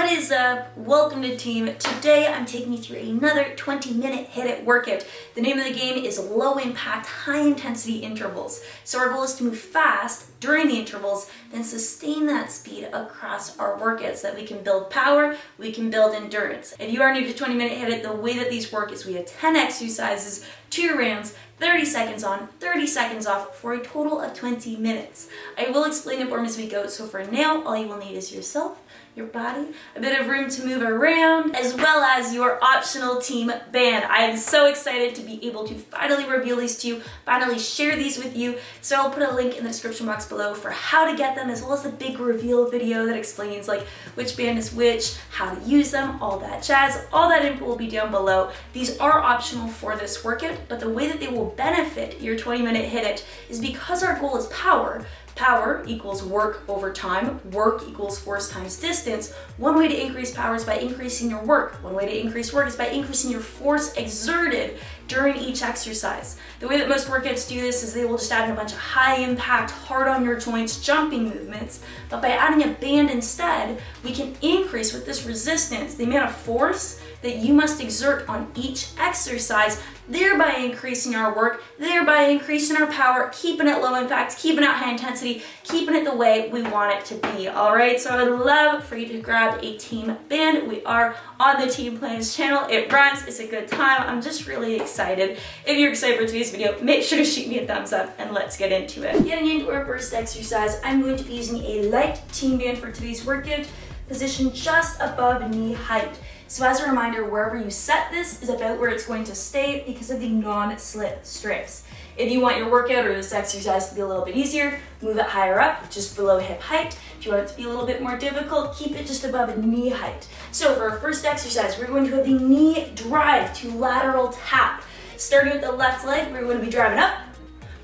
What is up? Welcome to team. Today I'm taking you through another 20-minute HIIT IT workout. The name of the game is low impact, high intensity intervals. So our goal is to move fast during the intervals, then sustain that speed across our workouts so that we can build power, we can build endurance. If you are new to 20-minute HIIT IT, the way that these work is we have 10 exercises, 2 rounds, 30 seconds on, 30 seconds off for a total of 20 minutes. I will explain the form as we go, so for now, all you will need is yourself, your body, a bit of room to move around, as well as your optional team band. I am so excited to be able to finally reveal these to you, finally share these with you. So I'll put a link in the description box below for how to get them, as well as a big reveal video that explains like which band is which, how to use them, all that jazz. All that info will be down below. These are optional for this workout, but the way that they will benefit your 20-minute HIIT IT is because our goal is power. Power equals work over time. Work equals force times distance. One way to increase power is by increasing your work. One way to increase work is by increasing your force exerted during each exercise. The way that most workouts do this is they will just add in a bunch of high impact, hard on your joints, jumping movements. But by adding a band instead, we can increase with this resistance the amount of force that you must exert on each exercise, thereby increasing our work, thereby increasing our power, keeping it low impact, keeping it high intensity, keeping it the way we want it to be, all right? So I would love for you to grab a team band. We are on the Team Plans channel. It runs, it's a good time. I'm just really excited. If you're excited for today's video, make sure to shoot me a thumbs up and let's get into it. Getting into our first exercise, I'm going to be using a light team band for today's workout, positioned just above knee height. So as a reminder, wherever you set this is about where it's going to stay because of the non-slip strips. If you want your workout or this exercise to be a little bit easier, move it higher up, just below hip height. If you want it to be a little bit more difficult, keep it just above knee height. So for our first exercise, we're going to have the knee drive to lateral tap. Starting with the left leg, we're going to be driving up,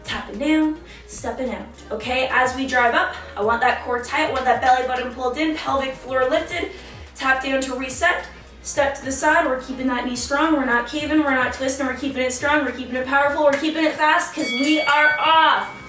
tapping down, stepping out. Okay, as we drive up, I want that core tight, I want that belly button pulled in, pelvic floor lifted, tap down to reset. Step to the side, we're keeping that knee strong, we're not caving, we're not twisting, we're keeping it strong, we're keeping it powerful, we're keeping it fast because we are off.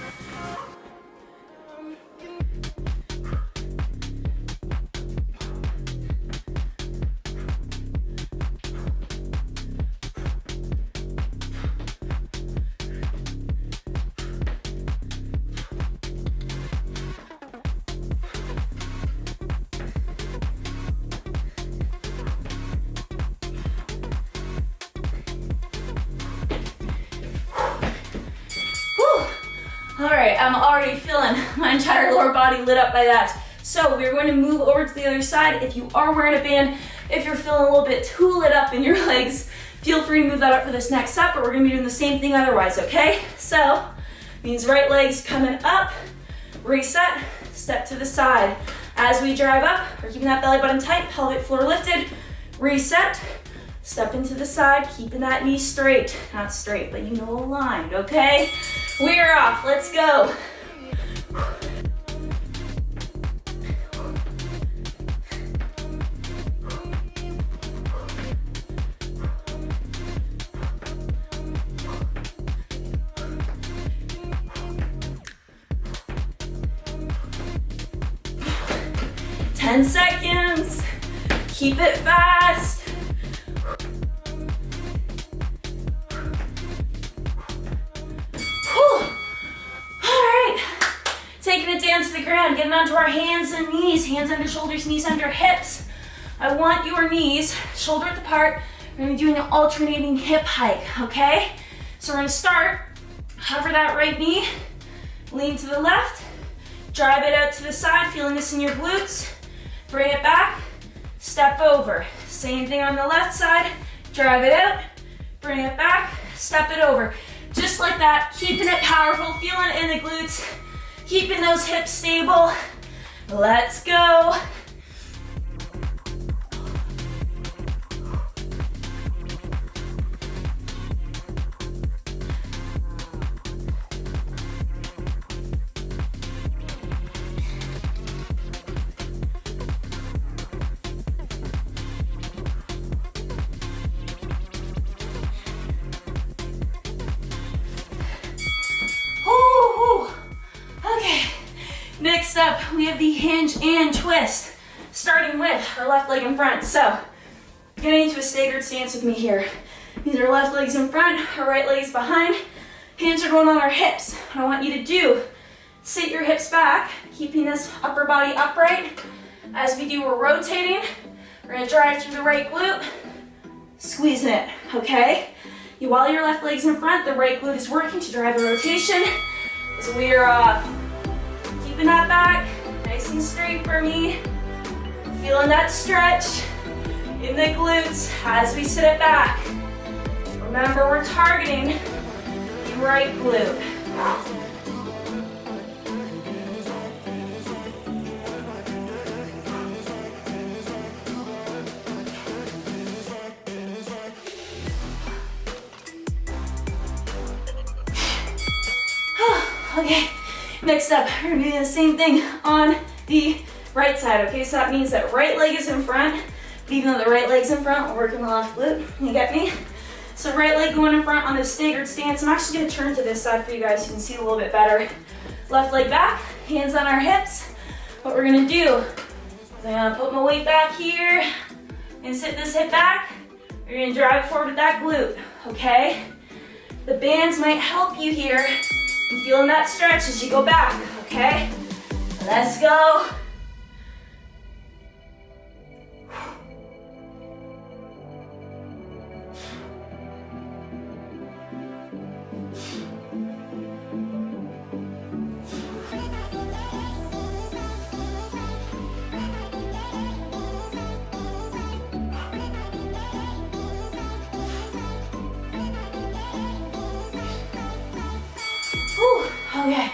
All right, I'm already feeling my entire lower body lit up by that. So we're going to move over to the other side. If you are wearing a band, if you're feeling a little bit too lit up in your legs, feel free to move that up for this next set, but we're gonna be doing the same thing otherwise, okay? So, means right leg's coming up, reset, step to the side. As we drive up, we're keeping that belly button tight, pelvic floor lifted, reset, step into the side, keeping that knee straight. Not straight, but you know, aligned, okay? We're off, let's go. 10 seconds, keep it fast. Taking it down to the ground, getting onto our hands and knees, hands under shoulders, knees under hips. I want your knees shoulder width apart. We're gonna be doing an alternating hip hike, okay? So we're gonna start, hover that right knee, lean to the left, drive it out to the side, feeling this in your glutes, bring it back, step over. Same thing on the left side, drive it out, bring it back, step it over. Just like that, keeping it powerful, feeling it in the glutes, keeping those hips stable. Let's go. Next up, we have the hinge and twist. Starting working with our left leg in front. So getting into a staggered stance with me here. These are left legs in front, our right legs behind. Hands are going on our hips. What I want you to do, sit your hips back, keeping this upper body upright. As we do, we're rotating. We're gonna drive through the right glute, squeezing it, okay? While your left leg's in front, the right glute is working to drive the rotation. So we're keeping that back nice and straight for me. Feeling that stretch in the glutes as we sit it back. Remember, we're targeting the right glute. Okay, next up, we're gonna do the same thing on the right side, okay? So that means that right leg is in front, but even though the right leg's in front, we're working the left glute, you get me? So right leg going in front on this staggered stance. I'm actually gonna turn to this side for you guys so you can see a little bit better. Left leg back, hands on our hips. What we're gonna do is I'm gonna put my weight back here and sit this hip back. We're gonna drive forward with that glute, okay? The bands might help you here. I'm feeling that stretch as you go back, okay? Let's go. Okay,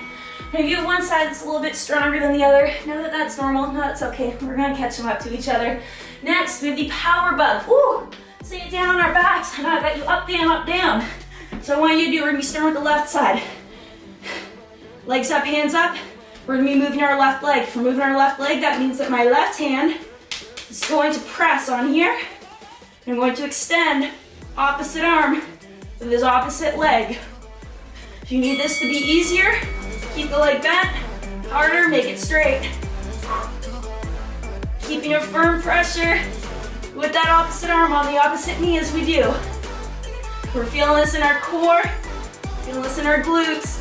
now you have one side that's a little bit stronger than the other. Know that that's normal. No, that's okay. We're gonna catch them up to each other. Next, we have the power bug. Ooh, sit it down on our backs. And I got you up, down, up, down. So I want you to do, we're gonna be starting with the left side. Legs up, hands up. We're gonna be moving our left leg. If we're moving our left leg, that means that my left hand is going to press on here. And I'm going to extend opposite arm with this opposite leg. If you need this to be easier, keep the leg bent, harder, make it straight. Keeping a firm pressure with that opposite arm on the opposite knee as we do. We're feeling this in our core, feeling this in our glutes.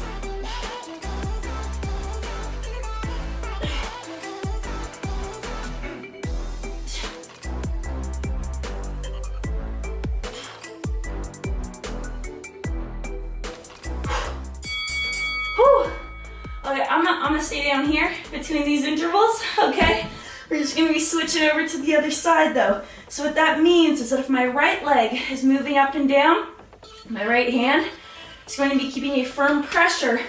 Okay, I'm gonna stay down here between these intervals, okay? We're just gonna be switching over to the other side though. So what that means is that if my right leg is moving up and down, my right hand is going to be keeping a firm pressure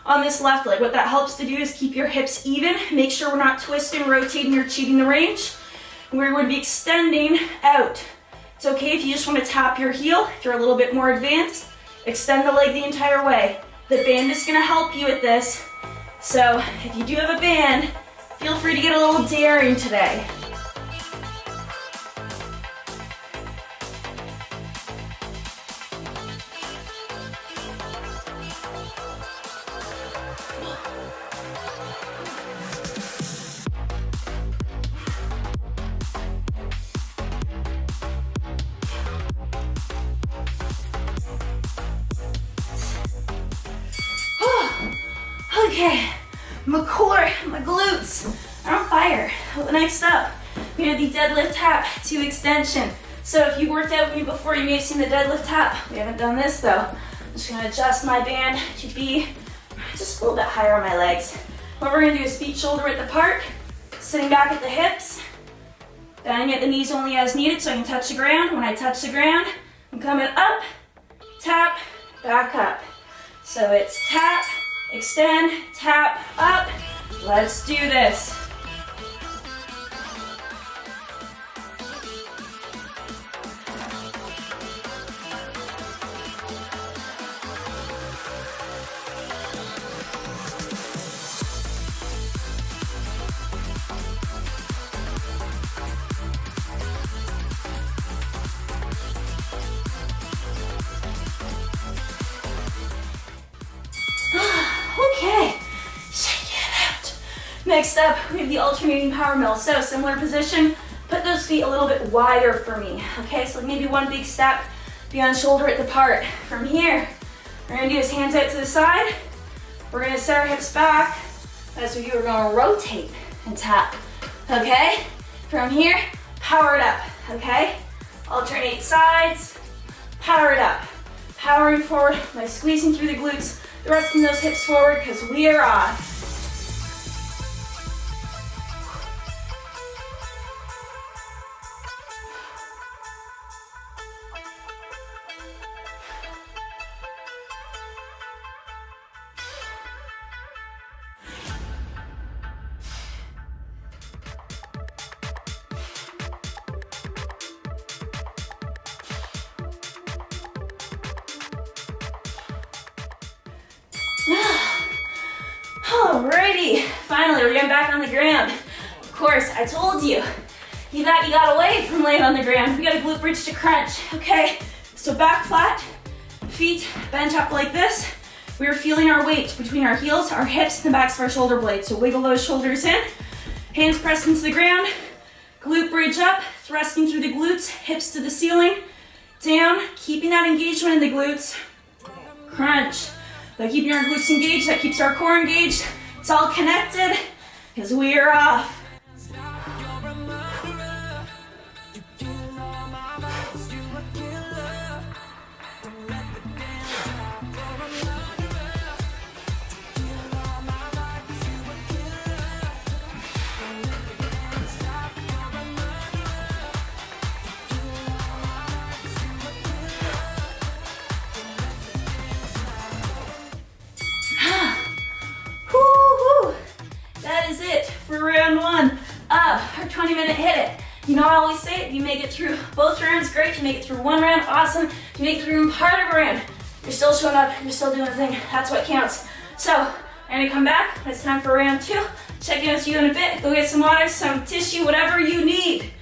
on this left leg. What that helps to do is keep your hips even, make sure we're not twisting, rotating, or cheating the range. We're going to be extending out. It's okay if you just want to tap your heel. If you're a little bit more advanced, extend the leg the entire way. The band is gonna help you with this. So if you do have a band, feel free to get a little daring today. Okay, my core, my glutes are on fire. Next up, we have the deadlift tap to extension. So if you worked out with me before, you may have seen the deadlift tap. We haven't done this though. I'm just gonna adjust my band to be just a little bit higher on my legs. What we're gonna do is feet shoulder width apart, sitting back at the hips, bending at the knees only as needed so I can touch the ground. When I touch the ground, I'm coming up, tap, back up. So it's tap, extend, tap, up. Let's do this. Okay, shake it out. Next up, we have the alternating power mill. So similar position, put those feet a little bit wider for me. Okay, so maybe one big step beyond shoulder width apart. From here, we're gonna do is hands out to the side. We're gonna set our hips back. As we do, we're gonna rotate and tap. Okay? From here, power it up. Okay? Alternate sides, power it up. Powering forward by squeezing through the glutes, thrusting those hips forward because we are off. Alrighty, finally we're getting back on the ground. Of course, I told you, you got away from laying on the ground. We got a glute bridge to crunch, okay? So back flat, feet bent up like this. We're feeling our weight between our heels, our hips, and the backs of our shoulder blades. So wiggle those shoulders in, hands pressed into the ground, glute bridge up, thrusting through the glutes, hips to the ceiling, down, keeping that engagement in the glutes, crunch. By keeping our glutes engaged, that keeps our core engaged. It's all connected because we are off. For round one of our 20-minute hit it. You know I always say, if you make it through both rounds, great. If you make it through one round, awesome. If you make it through part of a round, you're still showing up, you're still doing the thing. That's what counts. So I'm gonna come back. It's time for round two. Check in with you in a bit. Go get some water, some tissue, whatever you need.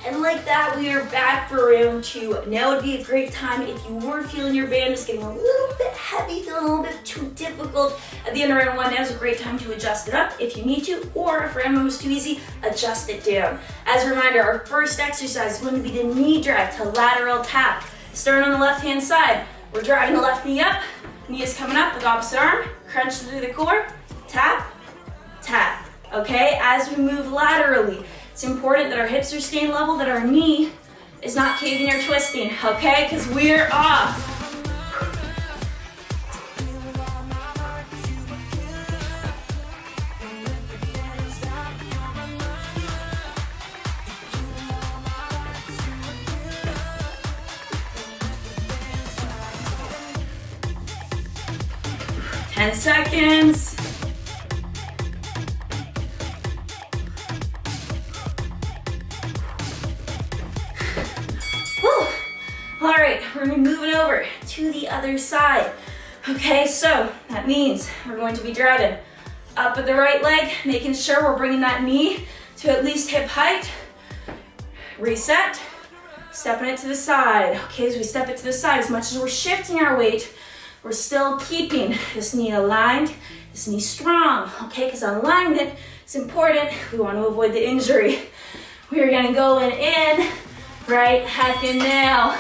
And like that, we are back for round two. Now would be a great time if you were feeling your band is getting a little bit heavy, feeling a little bit too difficult. At the end of round one, now is a great time to adjust it up if you need to, or if round one was too easy, adjust it down. As a reminder, our first exercise is going to be the knee drive to lateral tap. Starting on the left-hand side, we're driving the left knee up, knee is coming up with opposite arm, crunch through the core, tap, tap. Okay, as we move laterally, it's important that our hips are staying level, that our knee is not caving or twisting, okay? Because we're off. Ten seconds. All right, we're gonna be moving over to the other side. Okay, so that means we're going to be driving up with the right leg, making sure we're bringing that knee to at least hip height. Reset, stepping it to the side. Okay, as we step it to the side, as much as we're shifting our weight, we're still keeping this knee aligned, this knee strong, okay? Because alignment is important. We want to avoid the injury. We're gonna go in, right, heck in now.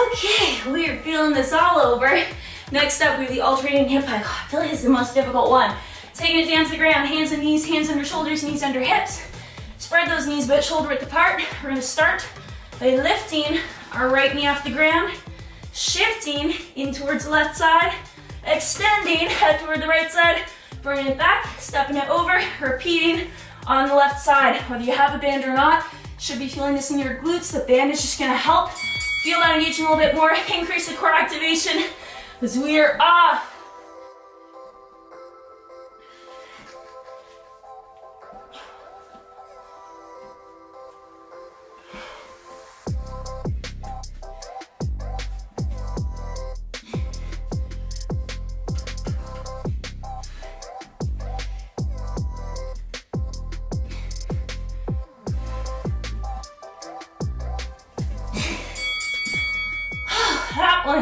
Okay, we are feeling this all over. Next up, we have the alternating hip hike. I feel like this is the most difficult one. Taking it down to the ground, hands and knees, hands under shoulders, knees under hips. Spread those knees about shoulder width apart. We're gonna start by lifting our right knee off the ground, shifting in towards the left side, extending head toward the right side, bringing it back, stepping it over, repeating on the left side. Whether you have a band or not, should be feeling this in your glutes. The band is just gonna help feel that engagement a little bit more, increase the core activation, because we are off.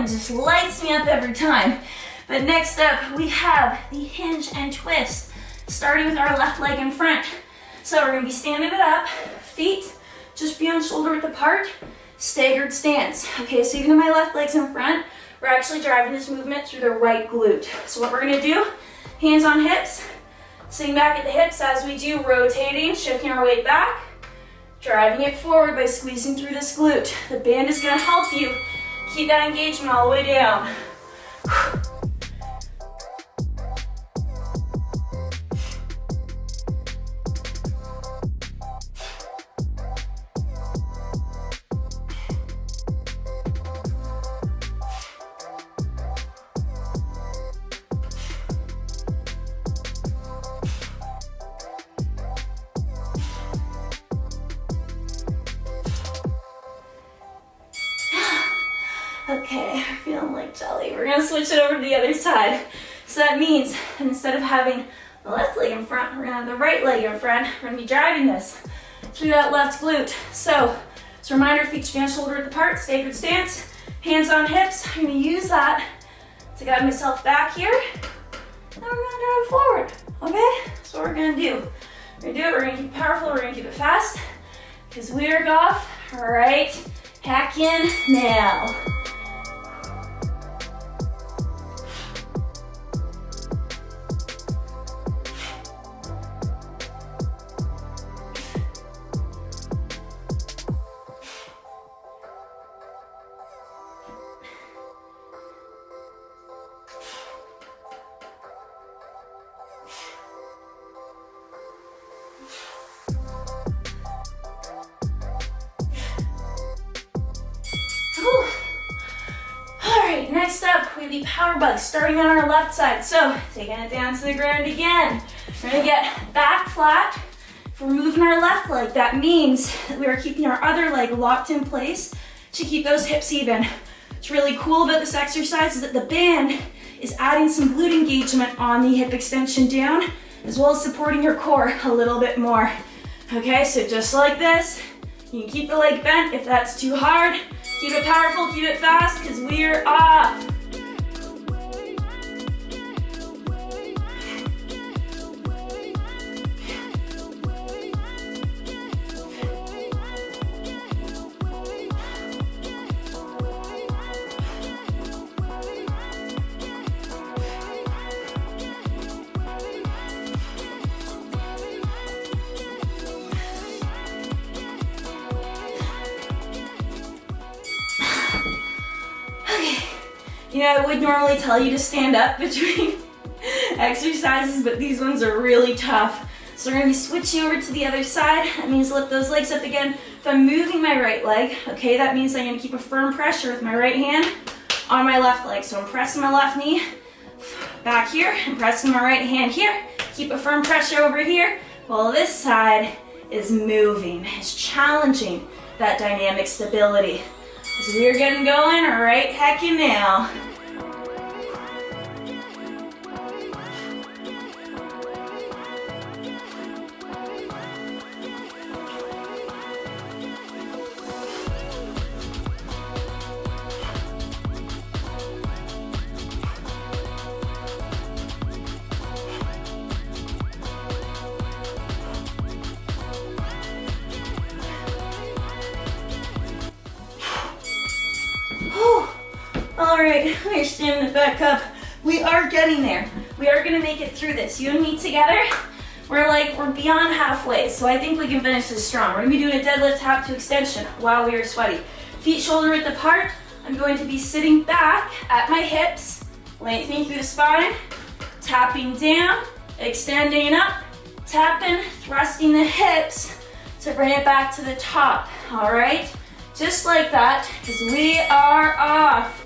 one just lights me up every time. But next up, we have the hinge and twist, starting with our left leg in front. So we're gonna be standing it up, feet just beyond shoulder width apart, staggered stance. Okay, so even though my left leg's in front, we're actually driving this movement through the right glute. So what we're gonna do, hands on hips, sitting back at the hips as we do, rotating, shifting our weight back, driving it forward by squeezing through this glute. The band is gonna help you keep that engagement all the way down. Okay, we're feeling like jelly. We're gonna switch it over to the other side. So that means instead of having the left leg in front, we're gonna have the right leg in front. We're gonna be driving this through that left glute. So, as a reminder, feet beyond shoulder width apart, staggered stance, hands on hips. I'm gonna use that to guide myself back here. And we're gonna drive forward, okay? That's what we're gonna do. We're gonna do it, we're gonna keep it powerful, we're gonna keep it fast, because we are off. All right, hack in now. Alright, next up, we have the power bug starting on our left side. So, taking it down to the ground again. We're gonna get back flat. If we're moving our left leg, that means that we are keeping our other leg locked in place to keep those hips even. What's really cool about this exercise is that the band is adding some glute engagement on the hip extension down, as well as supporting your core a little bit more. Okay, so just like this, you can keep the leg bent if that's too hard. Keep it powerful, keep it fast, because we're off. You know, I would normally tell you to stand up between exercises, but these ones are really tough. So we're gonna be switching over to the other side. That means lift those legs up again. If I'm moving my right leg, okay, that means I'm gonna keep a firm pressure with my right hand on my left leg. So I'm pressing my left knee back here, and pressing my right hand here. Keep a firm pressure over here, while this side is moving. It's challenging that dynamic stability. So we're getting going right heckin' now. All right, we're standing it back up. We are getting there. We are gonna make it through this. You and me together, we're beyond halfway, so I think we can finish this strong. We're gonna be doing a deadlift tap to extension while we are sweaty. Feet shoulder width apart. I'm going to be sitting back at my hips, lengthening through the spine, tapping down, extending up, tapping, thrusting the hips to bring it back to the top, all right? Just like that, because we are off.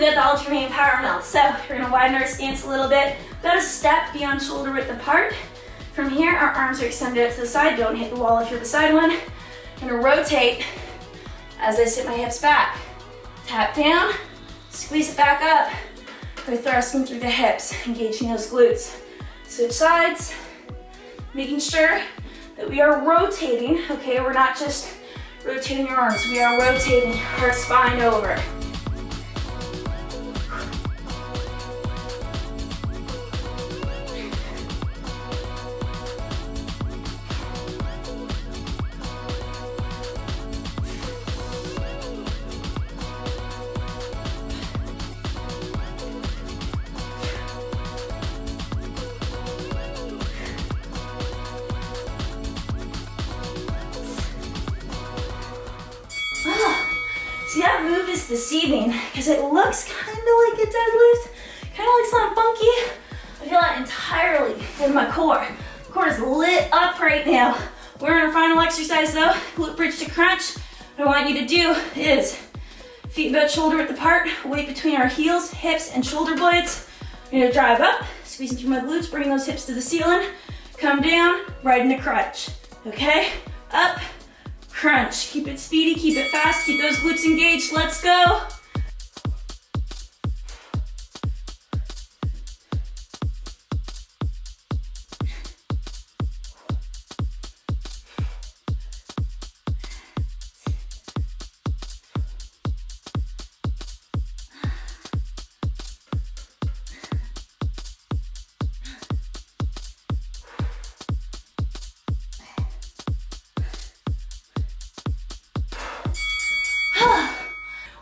we got the Ultraman Power Melt. So we're gonna widen our stance a little bit, about a step beyond shoulder width apart. From here, our arms are extended out to the side. Don't hit the wall if you're beside one. I'm gonna rotate as I sit my hips back. Tap down, squeeze it back up. We're thrusting through the hips, engaging those glutes. Switch sides, making sure that we are rotating, okay? We're not just rotating our arms, we are rotating our spine over. See, that move is deceiving because it looks kind of like a deadlift, kind of looks not funky. I feel that entirely in my core. The core is lit up right now. We're in our final exercise though, glute bridge to crunch. What I want you to do is feet about shoulder width apart, weight between our heels, hips, and shoulder blades. I'm gonna drive up, squeezing through my glutes, bring those hips to the ceiling, come down, right into crunch, okay? Up, crunch. Keep it speedy, keep it fast, keep those glutes engaged. Let's go.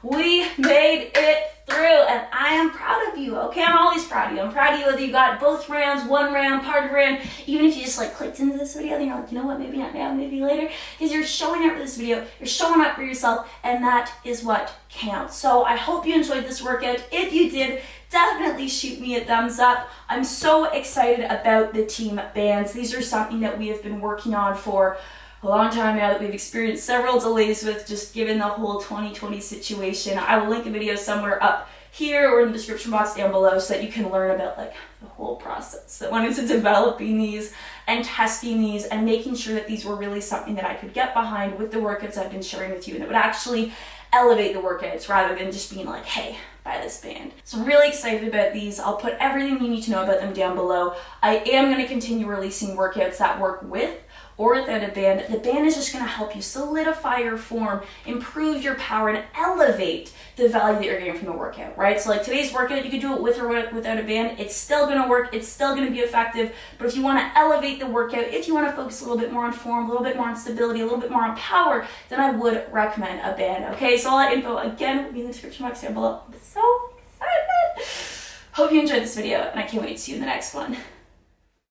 We made it through, and I am proud of you, okay? I'm always proud of you. I'm proud of you whether you got both rounds, one round, part of a round, even if you just like clicked into this video and you're like, you know what, maybe not now, maybe later, because you're showing up for this video, you're showing up for yourself, and that is what counts. So I hope you enjoyed this workout. If you did, definitely shoot me a thumbs up. I'm so excited about the team bands. These are something that we have been working on for a long time now, that we've experienced several delays with, just given the whole 2020 situation. I will link a video somewhere up here or in the description box down below so that you can learn about like the whole process that went into developing these and testing these and making sure that these were really something that I could get behind with the workouts I've been sharing with you, and that would actually elevate the workouts rather than just being like, hey, buy this band. So I'm really excited about these. I'll put everything you need to know about them down below. I am going to continue releasing workouts that work with or without a band. The band is just gonna help you solidify your form, improve your power, and elevate the value that you're getting from the workout, right? So like today's workout, you could do it with or without a band. It's still gonna work, it's still gonna be effective, but if you wanna elevate the workout, if you wanna focus a little bit more on form, a little bit more on stability, a little bit more on power, then I would recommend a band, okay? So all that info, again, will be in the description box down below. I'm so excited. Hope you enjoyed this video, and I can't wait to see you in the next one.